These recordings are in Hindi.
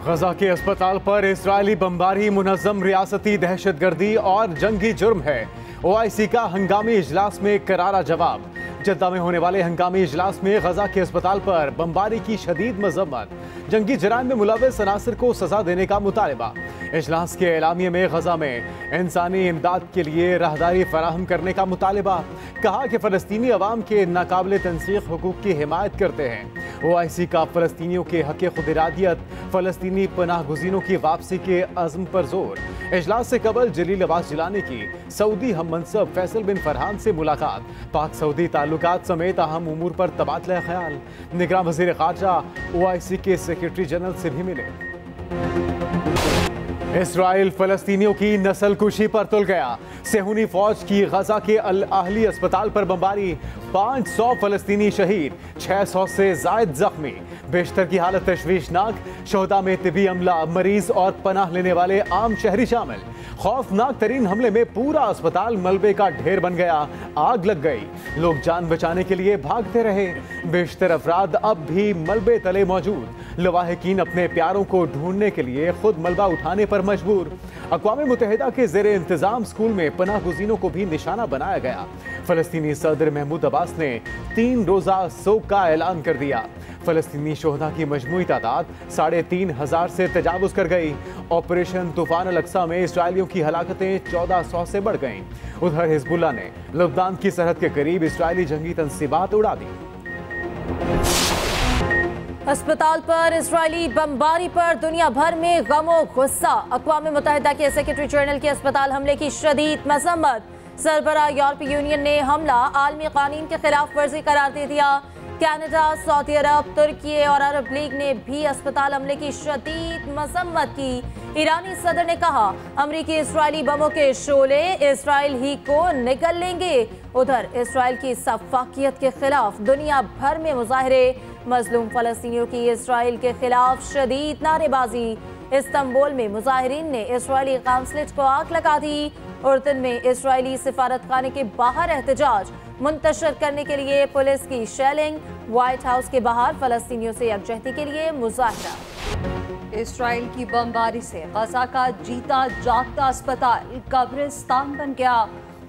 गजा के अस्पताल पर इजरायली बमबारी मुनज़्ज़म रियासती दहशतगर्दी और जंगी जुर्म है। ओआईसी का हंगामी इजलास में करारा जवाब। जद्दा में होने वाले हंगामी इजलास में गजा के अस्पताल पर बमबारी की शदीद मजम्मत, जंगी जराइम में मुलव्वस अनासर को सजा देने का मुतालबा। इजलास के एलामिये में गजा में इंसानी इमदाद के लिए राहदारी फराहम करने का मुतालबा। कहा कि फ़लस्तीनी अवाम के नाकाबिल तंसीख हुकूक की हिमायत करते हैं। ओआईसी का फ़लस्तीनियों के हक़ खुद इरादियत, फ़लस्तीनी पनाह गुज़ीनों की वापसी के अज़्म पर जोर। इजलास से कबल जलील अब्बास जिलानी की सऊदी हम मनसब फैसल बिन फरहान से मुलाकात। पाक सऊदी ताल्लुकात समेत अहम उमूर पर तबादला ख्याल। निगरान वज़ीर ख़ारजा ओआईसी के सेक्रेटरी जनरल से भी मिले। इसराइल फ़लस्तीनियों की नस्ल कुशी पर तुल गया। सेहूनी फौज की गजा के अल आहली अस्पताल पर बमबारी, 500 फ़लस्तीनी शहीद, 600 से जायद जख्मी। बेशतर की हालत तशवीशनाक। शोहदा में तिबी अमला, मरीज और पनाह लेने वाले आम शहरी शामिल। खौफनाक तरीन हमले में पूरा अस्पताल मलबे का ढेर बन गया। आग लग गई, लोग जान बचाने के लिए भागते रहे। बेशतर अफराद अब भी मलबे तले मौजूद। लवाहिकीन अपने प्यारों को ढूंढने के लिए खुद मलबा उठाने पर मजबूर। अक़वाम मुत्तहिदा के ज़ेरे इंतज़ाम स्कूल में पनाह गुज़ीनों को भी निशाना बनाया गया। फ़लस्तीनी सदर महमूद अब्बास ने 3 रोज़ा सोग का ऐलान कर दिया। फ़लस्तीनी शोहदा की मजमूई तादाद 3,500 से तजावुज़ कर गई। ऑपरेशन तूफ़ान अल अक्सा में इसराइलियों की हलाकतें 1400 से बढ़ गईं। उधर हिज़्बुल्लाह ने लबनान की सरहद के करीब इसराइली जंगी तंसीबात उड़ा दी। अस्पताल पर इजरायली बमबारी पर दुनिया भर में गमो गुस्सा। अक़वाम मुत्तहिदा के सेक्रेटरी जनरल के अस्पताल हमले की शदीद मजम्मत। सरबराह यूरोपीय यूनियन ने हमला आलमी कानून के खिलाफ वर्जी करार दे दिया। कनाडा, सऊदी अरब, तुर्की और अरब लीग ने भी अस्पताल हमले की शदीद मजम्मत की। ईरानी सदर ने कहा, अमरीकी इसराइली बमों के शोले इसराइल ही को निगल लेंगे। उधर इसराइल की सफाकियत के खिलाफ दुनिया भर में मुजाहरे। मजलूम फ़लस्तीनियों की इसराइल के खिलाफ शदीद नारेबाजी। इस्तांबुल में मुजाहिरीन ने इसराइली काउंसलेट को आग लगा दी। उर्दन में इसराइली सिफारत खाने के बाहर एहतजाज। मुंतशर करने के लिए पुलिस की शेलिंग। व्हाइट हाउस के बाहर फ़लस्तीनियों से यकजहती के लिए मुजाहरा। इसराइल की बमबारी से गजा का जीता जागता अस्पताल कब्रिस्तान बन गया।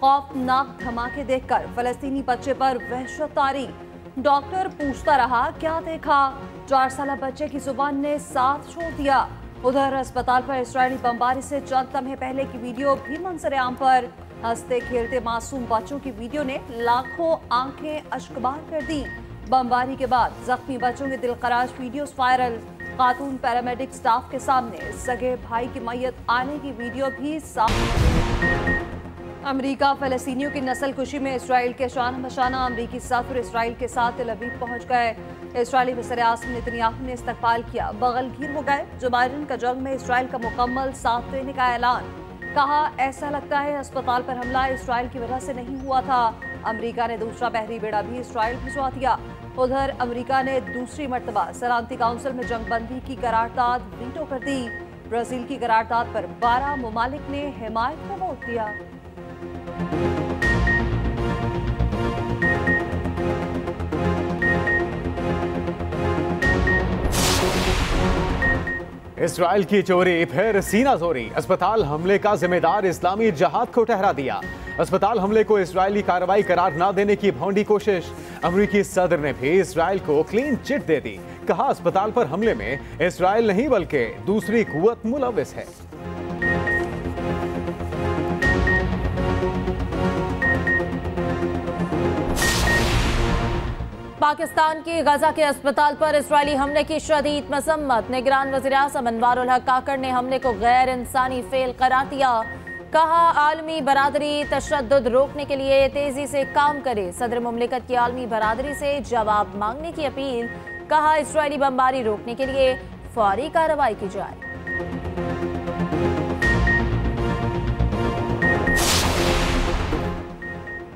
खौफनाक धमाके देखकर फ़लस्तीनी बच्चे पर वहशत तारी। डॉक्टर पूछता रहा, क्या देखा? 4 साला बच्चे की जुबान ने साथ छोड़ दिया। उधर अस्पताल पर इसराइली बमबारी से चंद लम्हे पहले की वीडियो भी मंजर आम पर। हंसते खेलते मासूम बच्चों की वीडियो ने लाखों आंखें अश्कबार कर दी। बमबारी के बाद जख्मी बच्चों के दिलखराश वीडियोस वायरल। खातून पैरामेडिक स्टाफ के सामने सगे भाई की मैयत आने की वीडियो भी साफ। अमेरिका फ़लस्तीनियों की नस्ल कुशी में इसराइल के शाना बशाना अमरीकी सफ़र इसराइल के साथ तेल अवीव पहुँच गए। इसराइली वज़ीर आज़म नेतन्याहू ने इस्तकबाल किया, बगलगीर हो गए। जो बाइडेन का जंग में इसराइल का मुकम्मल साथ देने का ऐलान। कहा, ऐसा लगता है अस्पताल पर हमला इसराइल की वजह से नहीं हुआ था। अमेरिका ने दूसरा बहरी बेड़ा भी इसराइल भिजवा दिया। उधर अमेरिका ने दूसरी मरतबा सलामती काउंसिल में जंगबंदी की करारदाद वीटो कर दी। ब्राज़ील की करारदाद पर 12 ममालिक ने हिमायत का वोट दिया। इसराइल की चोरी फिर सीना जोरी। अस्पताल हमले का जिम्मेदार इस्लामी जहाद को ठहरा दिया। अस्पताल हमले को इस्राइली कार्रवाई करार न देने की भौंडी कोशिश। अमरीकी सदर ने भी इसराइल को क्लीन चिट दे दी। कहा, अस्पताल पर हमले में इसराइल नहीं बल्कि दूसरी कुव्वत मुलव्विस है। पाकिस्तान की गजा के अस्पताल पर इजरायली हमले की शदीद मजम्मत। निगरान वज़ीर आज़म अनवारुल हक काकड़ ने हमले को गैर इंसानी फेल करार दिया। कहा, आलमी बरादरी तशद्दुद रोकने के लिए तेजी से काम करे। सदर मुमलिकत की आलमी बरादरी से जवाब मांगने की अपील। कहा, इसराइली बमबारी रोकने के लिए फौरी कार्रवाई की जाए।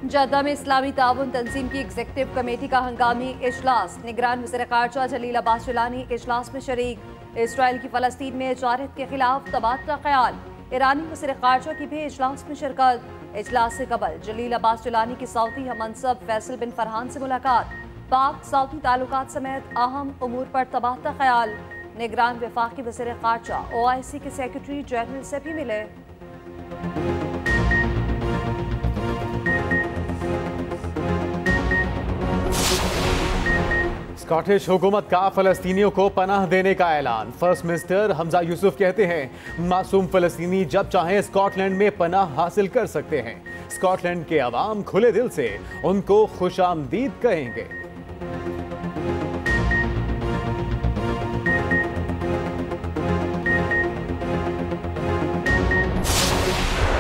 जद्दा में इस्लामी ताउन तंजीम की एग्जीक्यूटिव कमेटी का हंगामी इजलास। निगरान वज़ीर ख़ारजा जलील अब्बास जिलानी इजलास में शरीक। इसराइल की फ़लस्तीन में जारहत के खिलाफ तबादला ख्याल। ईरानी वज़ीर ख़ारजा की भी इजलास में शिरकत। इजलास से कबल जलील अब्बास जिलानी की सऊदी हम मनसब फैसल बिन फरहान से मुलाकात। पाक सऊदी ताल्लुकात समेत अहम उमूर पर तबादला ख्याल। निगरान वफाकी वज़ीर ख़ारजा OIC के सेक्रेटरी जनरल से भी मिले। स्कॉटिश हुकूमत का फलस्तीनियों को पनाह देने का ऐलान। फर्स्ट मिनिस्टर हमजा यूसुफ कहते हैं मासूम फलस्तीनी जब चाहें स्कॉटलैंड में पनाह हासिल कर सकते हैं। स्कॉटलैंड के अवाम खुले दिल से उनको खुशामदीद कहेंगे।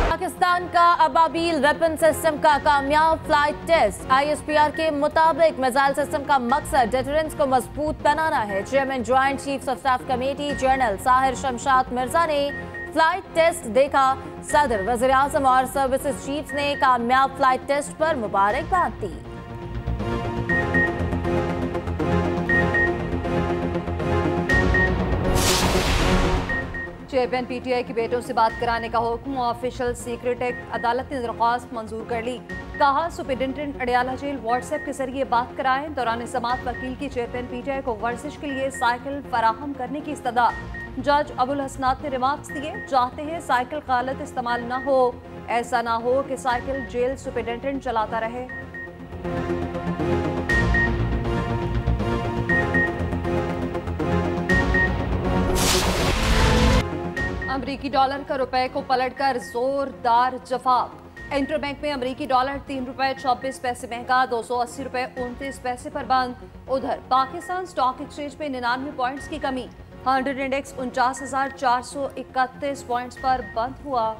पाकिस्तान का अबाबील वेपन सिस्टम का कामयाब फ्लाइट टेस्ट। ISPR के मुताबिक मिसाइल सिस्टम का मकसद डिटरेंस को मजबूत बनाना है। Chairman joint chiefs of staff committee general Sahir Shamshad Mirza ने फ्लाइट टेस्ट देखा। सदर, वज़ीर आज़म और सर्विसेज चीफ्स ने कामयाब फ्लाइट टेस्ट पर मुबारकबाद दी। चेयरमैन PTI के बेटों से बात कराने का हुक्म। ऑफिशियल सीक्रेट एक्ट अदालत ने दरख्वास्त मंजूर कर ली। कहा सुपरिटेंडेंट अडियाला जेल व्हाट्सएप के जरिए बात कराएं। दौरान समाअत वकील की चेयरमैन PTI को वर्जिश के लिए साइकिल फराहम करने की इस्तदा। जज अबुल हसनात ने रिमार्क्स दिए, चाहते हैं साइकिल गलत इस्तेमाल न हो, ऐसा ना हो कि साइकिल जेल सुपरिटेंडेंट चलाता रहे। अमरीकी डॉलर का रुपए को पलटकर जोरदार जवाब। इंटरबैंक में अमरीकी डॉलर 3 रुपए 26 पैसे महंगा 280 रुपए 29 पैसे पर बंद। उधर पाकिस्तान स्टॉक एक्सचेंज में 99 पॉइंट्स की कमी। 100 इंडेक्स 49,431 पॉइंट्स पर बंद हुआ।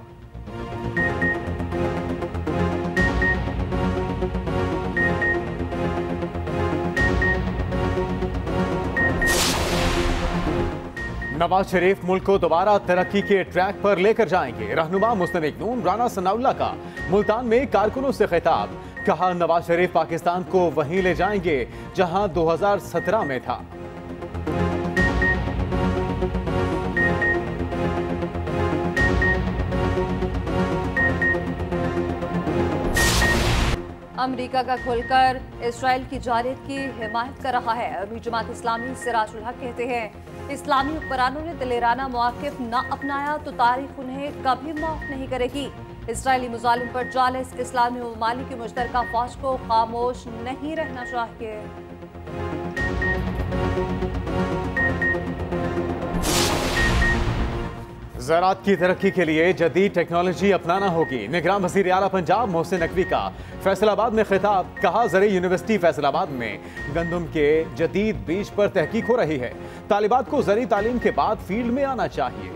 नवाज शरीफ मुल्क को दोबारा तरक्की के ट्रैक पर लेकर जाएंगे। रहनुमा मुस्तनिक नून राना सनाउल्लाह का मुल्तान में कारकुनों से खिताब। कहा नवाज शरीफ पाकिस्तान को वहीं ले जाएंगे जहां 2017 में था। अमेरिका का खुलकर इसराइल की जारत की हिमायत कर रहा है। अमीर जमात इस्लामी सिराजुल हक कहते हैं इस्लामी हुक्मरानों ने दिलेराना मौक़िफ़ न अपनाया तो तारीख उन्हें कभी माफ़ नहीं करेगी। इसराइली मुजालिम पर जालिस इस्लामी ममालिक की मुश्तरका फौज को खामोश नहीं रहना चाहिए। ज़राअत की तरक्की के लिए जदीद टेक्नोलॉजी अपनाना होगी। निगरान वज़ीर आला पंजाब मोहसिन नकवी का फैसलाबाद में खिताब। कहा ज़रई यूनिवर्सिटी फैसलाबाद में गंदम के जदीद बीज पर तहकीक हो रही है। तालिबात को ज़रई तालीम के बाद फील्ड में आना चाहिए।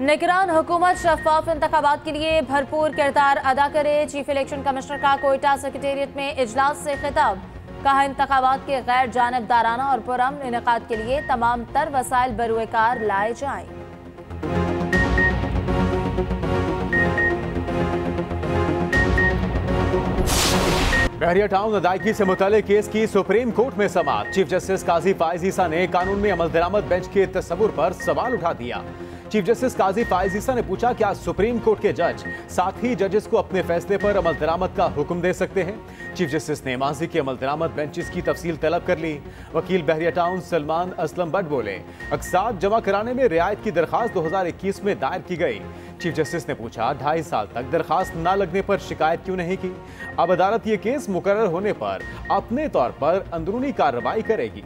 निगरान हुकूमत शफाफ इंतखाबात के लिए भरपूर किरदार अदा करे। चीफ इलेक्शन कमिश्नर का कोयटा सेक्रेटेरिएट में इजलास से खिताब। कहा इंतखाबात के गैर जानिबदाराना और पुरअमन इनेकाद के लिए तमाम तर वसाइल बरूए कार लाए जाएं। बहरिया टाउन अदायगी से मुताल्लिक केस की सुप्रीम कोर्ट में समाअत। चीफ जस्टिस काजी फायज ईसा ने कानून में अमल दरामद बेंच के तस्वुर पर सवाल उठा दिया। चीफ जस्टिस काजी फायज ईसा ने पूछा क्या सुप्रीम कोर्ट के जज साथ ही जजेस को अपने फैसले पर अमल दरामद का हुक्म दे सकते हैं। चीफ जस्टिस ने माजी के अमल दरामद बेंचेस की तफसील तलब कर ली। वकील बहरिया टाउन सलमान असलम बट बोले अक़सात जमा कराने में रियायत की दरखास्त 2021 में दायर की गई। चीफ जस्टिस ने पूछा 2.5 साल तक दरखास्त न लगने पर शिकायत क्यों नहीं की। अब अदालत ये केस मुकर्रर होने पर अपने तौर पर अंदरूनी कार्रवाई करेगी।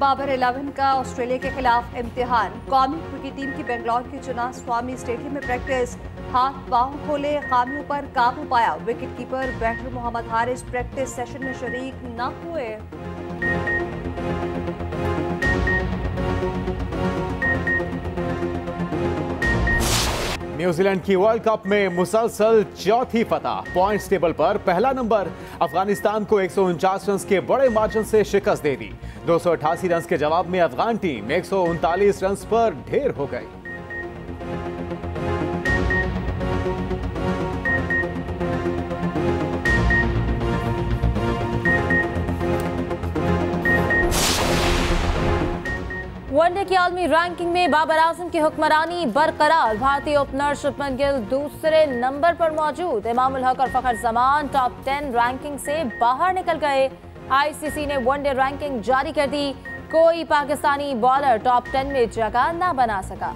बाबर 11 का ऑस्ट्रेलिया के खिलाफ इम्तिहान। कौमी क्रिकेट टीम की बेंगलोर के चिन्ना स्वामी स्टेडियम में प्रैक्टिस। हाथ पांव खोले, खामियों पर काबू पाया। Wicket keeper batter Mohammad Haris practice session में शरीक न हुए। न्यूजीलैंड की वर्ल्ड कप में मुसलसल चौथी फतह। पॉइंट्स टेबल पर पहला नंबर। अफगानिस्तान को 149 रन के बड़े मार्जिन से शिकस्त दे दी। 288 रन के जवाब में अफगान टीम 139 रन पर ढेर हो गई। मुकाबले की आलमी रैंकिंग में बाबर आजम की हुक्मरानी बरकरार। भारतीय ओपनर शुभमन गिल दूसरे नंबर पर मौजूद। इमामुल हक और फखर जमान टॉप 10 रैंकिंग से बाहर निकल गए। आईसीसी ने वनडे रैंकिंग जारी कर दी। कोई पाकिस्तानी बॉलर टॉप 10 में जगह न बना सका।